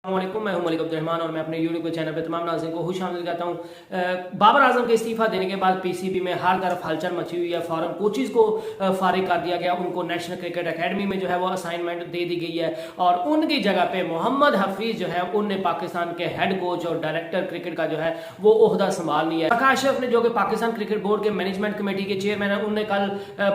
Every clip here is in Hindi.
वालेकुम, मैं हूं मलिक अब्दुर्रहमान और मैं अपने यूट्यूब के चैनल पे तमाम नाज़रीन को खुश आमदीद कहता हूं। बाबर आजम के इस्तीफा देने के बाद पीसीबी में हर तरफ हलचल मची हुई है। फॉरेन कोचेज को फारिग कर दिया गया, उनको नेशनल क्रिकेट एकेडमी में जो है वो असाइनमेंट दे दी गई है और उनकी जगह पे मोहम्मद हफीज जो है उनने पाकिस्तान के हेड कोच और डायरेक्टर क्रिकेट का जो है वो ओहदा संभाल लिया है। अशरफ ने, जो कि पाकिस्तान क्रिकेट बोर्ड के मैनेजमेंट कमेटी के चेयरमैन है, उनने कल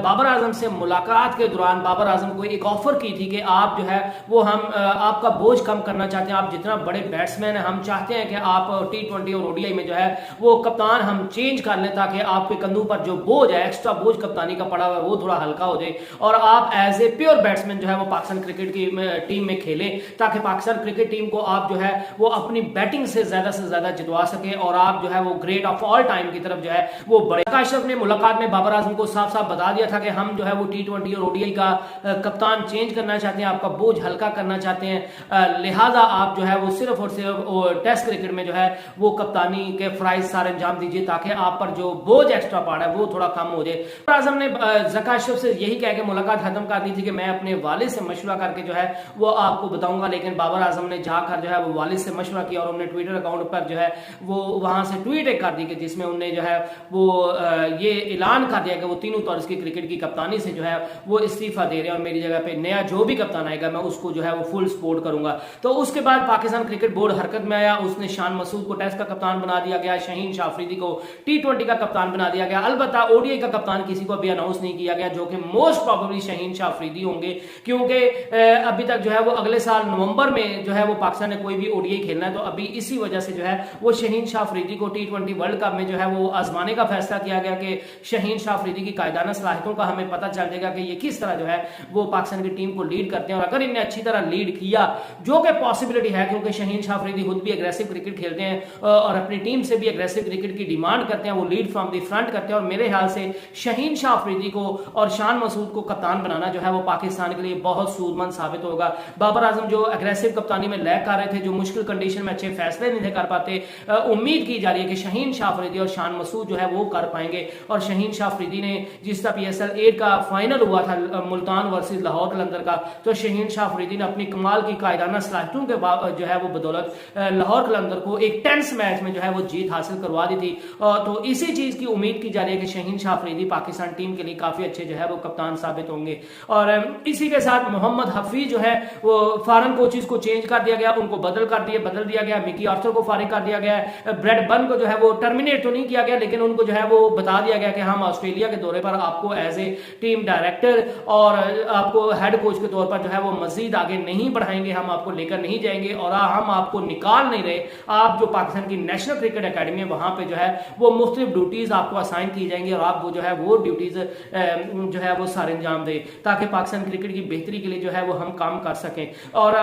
बाबर आजम से मुलाकात के दौरान बाबर आजम को एक ऑफर की थी कि आप जो है वो हम आपका बोझ कम करना चाहते हैं, आप जितना बड़े बैट्समैन है हम चाहते हैं कि आप T20 और ओडीआई में जो है वो कप्तान हम चेंज कर लें ताकि आपके कंधों पर जो बोझ है, एक्स्ट्रा बोझ कप्तानी का पड़ा हुआ है, वो थोड़ा हल्का हो जाए और आप एज ए प्योर बैट्समैन जो है वो पाकिस्तान क्रिकेट की टीम में खेलें ताकि पाकिस्तान क्रिकेट टीम को आप जो है वो अपनी बैटिंग से ज्यादा जितवा सके और आप जो है वो ग्रेट ऑफ ऑल टाइम की तरफ जो है वो बढ़े। अशरफ ने मुलाकात में बाबर आजम को साफ साफ बता दिया था कि हम जो है वो T20 और ओडीआई का कप्तान चेंज करना चाहते हैं, आपका बोझ हल्का करना चाहते हैं, लिहाजा आप जो है वो सिर्फ और सिर्फ टेस्ट क्रिकेट में जो है वो कप्तानी के फ्राइज सारे अंजाम दीजिए ताकि आप पर जो बोझ एक्स्ट्रा पड़ा है वो थोड़ा कम हो जाए। आजम ने ज़का अशरफ से यही कह के मुलाकात खत्म कर दी थी कि मैं अपने वालिद से मशवरा करके जो है वो आपको बताऊंगा, लेकिन बाबर आजम ने जाकर जो है वो वालिद से मशवरा किया और उन्होंने ट्विटर अकाउंट पर जो है वो वहां से ट्वीट कर दी कि जिसमें उन्होंने जो है वो ये ऐलान कर दिया कि वो तीनों तौर की क्रिकेट की कप्तानी से जो है वो इस्तीफा दे रहे हैं और मेरी जगह पे नया जो भी कप्तान आएगा मैं उसको जो है वो फुल सपोर्ट करूंगा। तो उसके बाद पाकिस्तान क्रिकेट बोर्ड हरकत में आया, उसने शान मसूद को टेस्ट का कप्तान बना दिया गया, शाहीन शाह अफरीदी को T20 का कप्तान बना दिया गया। अलबत्ता ओडीआई का कप्तान किसी को अभी अनाउंस नहीं किया गया, जो कि मोस्ट प्रोबेबली शाहीन शाह अफरीदी होंगे क्योंकि अभी तक जो है वो अगले साल नवंबर में जो है वो पाकिस्तान ने कोई भी ओडीआई खेलना है, तो अभी इसी वजह से जो है वो शाहीन शाह अफरीदी को T20 वर्ल्ड कप में जो है वो आजमाने का फैसला किया गया कि शाहीन शाह अफरीदी की कायदाना सलाहियतों का हमें पता चल जाएगा कि ये किस तरह जो है वो पाकिस्तान की टीम को लीड करते हैं और अगर इन्हें अच्छी तरह लीड किया, जो कि पॉसिबिलिटी है क्योंकि शाहीन शाह अफरीदी खुद भी एग्रेसिव क्रिकेट खेलते हैं और अपनी टीम से भी एग्रेसिव क्रिकेट की डिमांड करते हैं, वो लीड फ्रॉम द फ्रंट करते हैं और मेरे ख्याल से शाहीन शाह अफरीदी को और शान मसूद को कप्तान बनाना जो है वो पाकिस्तान के लिए बहुत सूदमंद साबित होगा। बाबर आजम जो एग्रेसिव कप्तानी में लैग कर रहे थे, जो मुश्किल कंडीशन में अच्छे फैसले नहीं कर पाते, उम्मीद की जा रही है कि शाहीन शाह अफरीदी और शान मसूद जो है वो कर पाएंगे और शाहीन शाह अफरीदी ने जिस तरह PSL 8 का फाइनल हुआ था मुल्तान वर्सेस लाहौर कलंदर का, तो शाहीन शाह अफरीदी ने अपनी कमाल की कायदाना सलाहियतों के जो है वो बदौलत लाहौर कलंदर को एक टेंस मैच में जो है वो जीत हासिल करवा दी थी। तो इसी चीज की उम्मीद की जा रही है कि शाहीन शाह अफरीदी पाकिस्तान टीम के लिए काफी अच्छे जो है वो कप्तान साबित होंगे। और इसी के साथ मोहम्मद हफीज जो है वो फॉरेन कोचेज को चेंज कर दिया गया, उनको बदल दिया गया, मिकी आर्थर को फारिग कर दिया गया, ब्रेड बर्न को जो है वो टर्मिनेट तो नहीं किया गया लेकिन उनको जो है वो बता दिया गया कि हम ऑस्ट्रेलिया के दौरे पर आपको एज ए टीम डायरेक्टर और आपको हेड कोच के तौर पर जो है वो मजीद आगे नहीं बढ़ाएंगे, हम आपको लेकर नहीं जाएंगे और हम आपको निकाल नहीं रहे। आप जो पाकिस्तान की नेशनल क्रिकेट एकेडमी है वहां पे जो है वो मुख्तलिफ ड्यूटीज आपको असाइन की जाएंगी और आप वो जो है वो ड्यूटीज जो है वो सारे अंजाम दे ताकि पाकिस्तान क्रिकेट की बेहतरी के लिए जो है वो हम काम कर सकें। और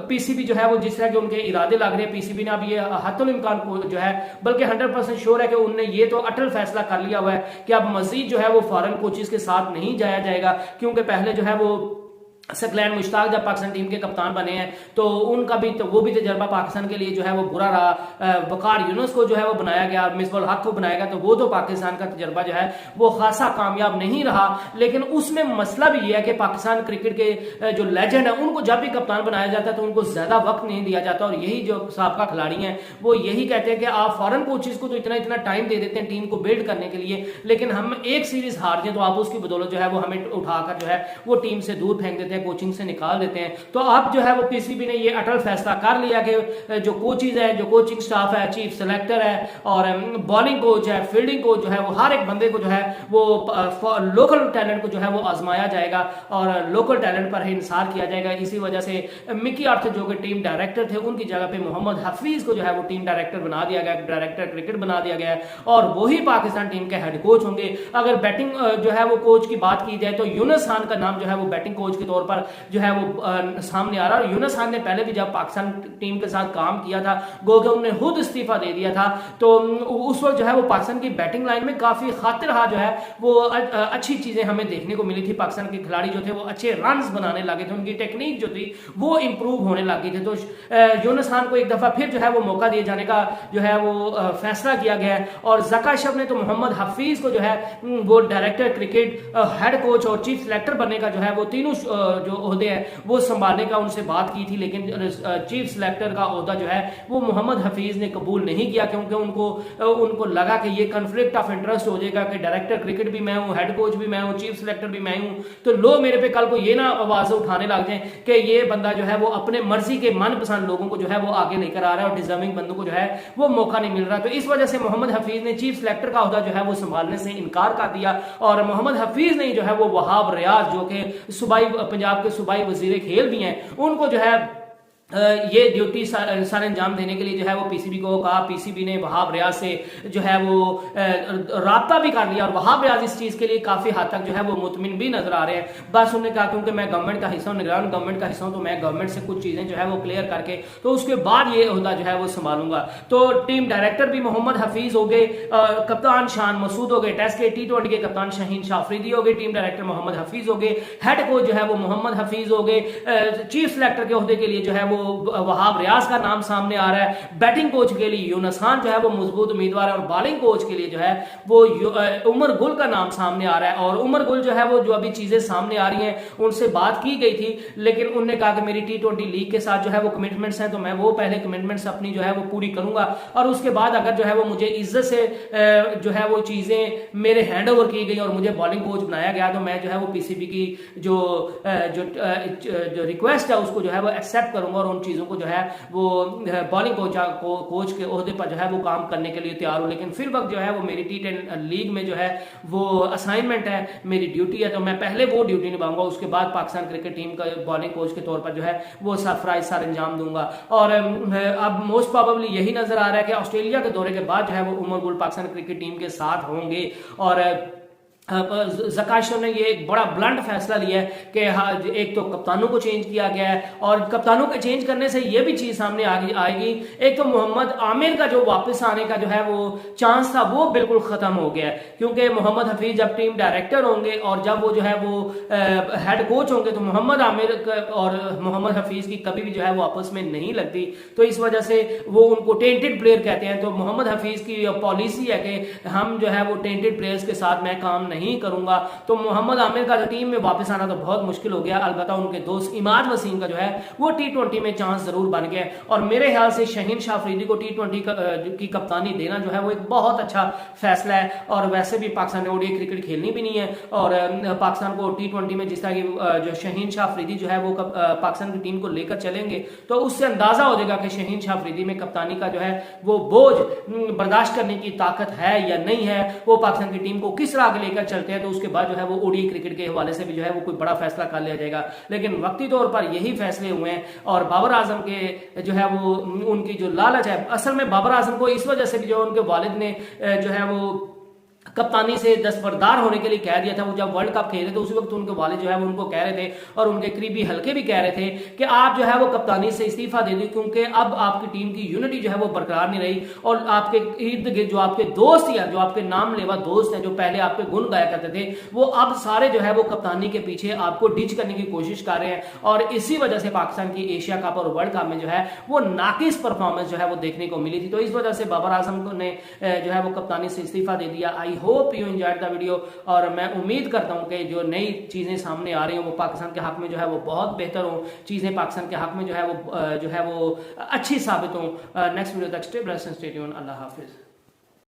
पीसीबी जो है वो जिस तरह के उनके इरादे लग रहे हैं, पीसीबी ने अब ये हत्तुल इम्कान को जो है बल्कि 100% श्योर है कि उन्होंने ये तो अटल फैसला कर लिया हुआ है कि अब मजीद जो है वो फॉरेन कोचेज के साथ नहीं जाया जाएगा क्योंकि पहले जो है वो सकलैन मुश्ताक जब पाकिस्तान टीम के कप्तान बने हैं तो उनका भी तो वो भी तजर्बा पाकिस्तान के लिए जो है वो बुरा रहा। वकार यूनुस को जो है वो बनाया गया, मिसबाह हक को बनाया गया, तो वो तो पाकिस्तान का तजर्बा जो है वो खासा कामयाब नहीं रहा। लेकिन उसमें मसला भी ये है कि पाकिस्तान क्रिकेट के जो लेजेंड है उनको जब भी कप्तान बनाया जाता है तो उनको ज्यादा वक्त नहीं दिया जाता और यही जो साबका खिलाड़ी हैं वो यही कहते हैं कि आप फॉरेन कोचेज को तो इतना टाइम दे देते हैं टीम को बिल्ड करने के लिए, लेकिन हम एक सीरीज हार जाए तो आप उसकी बदौलत जो है वो हमें उठाकर जो है वो टीम से दूर फेंक देते हैं, कोचिंग से निकाल देते हैं। तो अब जो है वो पीसीबी ने ये अटल फैसला कर लिया कि जो कोचेज है, जो कोचिंग स्टाफ है, चीफ सेलेक्टर है और बॉलिंग कोच है, फील्डिंग कोच जो है वो हर एक बंदे को जो है वो लोकल टैलेंट को जो है वो आजमाया जाएगा और लोकल टैलेंट पर ही इंसार किया जाएगा। इसी वजह से मिकी आर्थर जो कि टीम डायरेक्टर थे उनकी जगह पे मोहम्मद हफीज को जो है वो टीम डायरेक्टर बना दिया गया, डायरेक्टर क्रिकेट बना दिया गया और वही पाकिस्तान टीम के हेड कोच होंगे। अगर बैटिंग जो है वो कोच की बात की जाए तो यूनुस खान का नाम जो है वो बैटिंग कोच के तौर पर जो है वो सामने आ रहा है। और यूनुस खान ने पहले भी जब पाकिस्तान टीम के साथ काम किया था, गो के उन्होंने खुद इस्तीफा दे दिया था, तो उस वक्त जो है वो पाकिस्तान की बैटिंग लाइन में काफी खातिरहा जो है वो अच्छी चीजें हमें देखने को मिली थी। पाकिस्तान के खिलाड़ी जो थे वो अच्छे रन्स बनाने लगे थे, उनकी टेक्निक जो थी वो इंप्रूव होने लगी थी। तो यूनुस खान को एक दफा फिर जो है वो मौका दिए जाने का जो है वो फैसला किया गया है और ज़का अशरफ ने तो मोहम्मद हफीज को जो है वो डायरेक्टर क्रिकेट, हेड कोच और चीफ सिलेक्टर बनने का जो है वो तीनों जो ओहदे है वो संभालने का उनसे बात की थी, लेकिन चीफ सिलेक्टर का ओहदा जो है वो मोहम्मद हफीज ने कबूल नहीं किया, क्योंकि उनको लगा कि ये कन्फ्लिक्ट ऑफ इंटरेस्ट हो जाएगा कि डायरेक्टर क्रिकेट भी मैं हूं, हेड कोच भी मैं हूं, चीफ सिलेक्टर भी मैं हूं, तो लोग मेरे पे कल को ये ना आवाज उठाने लग जाए कि ये बंदा जो है वो अपने मर्जी के मनपसंद लोगों को जो है वो आगे लेकर आ रहा है और डिजर्विंग बंदों को जो है वो मौका नहीं मिल रहा। तो इस वजह से मोहम्मद हफीज ने चीफ सिलेक्टर का ओहदा जो है वो संभालने से इनकार कर दिया और मोहम्मद हफीज ने जो है वो वहाब रियाज जो कि सूबाई पंजाब के सूबाई वजीर खेल भी हैं, उनको जो है ये ड्यूटी सर अंजाम देने के लिए जो है वो पीसीबी को कहा। पीसीबी ने वहाब रियाज से जो है वो राब्ता भी कर लिया और वहाब रियाज इस चीज के लिए काफी हद तक जो है वो मुतमिन भी नजर आ रहे हैं। बस उन्होंने कहा क्योंकि मैं गवर्नमेंट का हिस्सा हूं, निगरान गवर्नमेंट का हिस्सा हूं, तो मैं गवर्नमेंट से कुछ चीजें जो है वो क्लियर करके तो उसके बाद ये ओहदा जो है वो संभालूंगा। तो टीम डायरेक्टर भी मोहम्मद हफीज हो गए, कप्तान शान मसूद हो गए, टेस्ट के T20 के कप्तान शाहीन शाह अफरीदी हो गए, टीम डायरेक्टर मोहम्मद हफीज हो गए, हेड कोच जो है वो मोहम्मद हफीज हो गए, चीफ सिलेक्टर के ओहदे के लिए जो है वो वहाब रियाज का नाम सामने आ रहा है, बैटिंग कोच के लिए यूनुस खान जो है वो मजबूत उम्मीदवार है और बॉलिंग कोच के लिए जो है वो उमर गुल का नाम सामने आ रहा है। और उमर गुल जो है वो जो अभी चीजें सामने आ रही हैं उनसे बात की गई थी, लेकिन उन्होंने कहा कि मेरी T20 लीग के साथ जो है वो कमिटमेंट्स हैं, तो मैं वो पहले कमिटमेंट्स अपनी जो है वो पूरी करूंगा और उसके बाद अगर जो है वो मुझे इज्जत से जो है वो चीजें मेरे हैंड ओवर की गई और मुझे बॉलिंग कोच बनाया गया तो मैं जो है वो पीसीबी की जो रिक्वेस्ट है उसको जो है वो एक्सेप्ट करूंगा और उन चीजों को जो है वो बॉलिंग कोच के ओहदे पर जो है वो काम करने के लिए तैयार हूं। लेकिन फिर वक्त जो है वो मेरी T10 लीग में जो है वो असाइनमेंट है, मेरी ड्यूटी है, तो मैं पहले वो ड्यूटी निभाऊंगा, उसके बाद पाकिस्तान क्रिकेट टीम का बॉलिंग कोच के तौर पर जो है वो सरप्राइज सर अंजाम दूंगा। और अब मोस्ट प्रोबेबली यही नजर आ रहा है कि ऑस्ट्रेलिया के दौरे के बाद जो है वो उमर गुल पाकिस्तान क्रिकेट टीम के साथ होंगे। और ज़काशो ने ये एक बड़ा ब्लंट फैसला लिया है कि एक तो कप्तानों को चेंज किया गया है और कप्तानों के चेंज करने से ये भी चीज सामने आएगी, एक तो मोहम्मद आमिर का जो वापस आने का जो है वो चांस था वो बिल्कुल खत्म हो गया है, क्योंकि मोहम्मद हफीज जब टीम डायरेक्टर होंगे और जब वो जो है वो हेड कोच होंगे तो मोहम्मद आमिर और मोहम्मद हफीज की कभी भी जो है वो आपस में नहीं लगती, तो इस वजह से वो उनको टेंटेड प्लेयर कहते हैं। तो मोहम्मद हफीज की पॉलिसी है कि हम जो है वो टेंटेड प्लेयर्स के साथ मैं काम नहीं करूंगा, तो मोहम्मद आमिर का टीम में वापस आना तो बहुत मुश्किल हो गया। अलबत्ता उनके दोस्त इमाद वसीम का जो है वो T20 में चांस जरूर बन गया और मेरे ख्याल से शाहीन शाह अफरीदी को T20 की कप्तानी देना जो है वो एक बहुत अच्छा फैसला है। और वैसे भी पाकिस्तान ने ओडीआई क्रिकेट खेलनी भी नहीं है और पाकिस्तान को T20 में जिस तरह की जो शाहीन शाह अफरीदी जो है वो पाकिस्तान की टीम को लेकर चलेंगे तो उससे अंदाजा हो जाएगा कि शाहीन शाह अफरीदी में कप्तानी का जो है वो बोझ बर्दाश्त करने की ताकत है या नहीं है, वो पाकिस्तान की टीम को किस तरह आगे लेकर चलते हैं, तो उसके बाद जो है वो ओडीआई क्रिकेट के हवाले से भी जो है वो कोई बड़ा फैसला कर लिया जाएगा। लेकिन वक्ती तौर पर यही फैसले हुए हैं और बाबर आजम के जो है वो उनकी जो लालच है, असल में बाबर आजम को इस वजह से भी जो उनके वालिद ने जो है वो कप्तानी से दस्तबरदार होने के लिए कह दिया था। वो जब वर्ल्ड कप खेले तो उस वक्त उनके वालिद जो है वो उनको कह रहे थे और उनके करीबी हल्के भी कह रहे थे कि आप जो है वो कप्तानी से इस्तीफा दे दें, क्योंकि अब आपकी टीम की यूनिटी जो है वो बरकरार नहीं रही और आपके इर्द गिर्द जो आपके दोस्त या जो आपके नाम लेवा दोस्त हैं जो पहले आपके गुण गाया करते थे वो अब सारे जो है वो कप्तानी के पीछे आपको डिच करने की कोशिश कर रहे हैं। और इसी वजह से पाकिस्तान की एशिया कप और वर्ल्ड कप में जो है वो नाकिस परफॉर्मेंस जो है वो देखने को मिली थी। तो इस वजह से बाबर आजम ने जो है वो कप्तानी से इस्तीफा दे दिया। I hope you enjoyed the video और मैं उम्मीद करता हूं कि जो नई चीजें सामने आ रही हैं वो पाकिस्तान के हक में जो है वो बहुत बेहतर हो, चीजें पाकिस्तान के हक में जो है वो अच्छी साबित हो। नेक्स्ट वीडियो तक stay blessed and stay tuned. Allah Hafiz.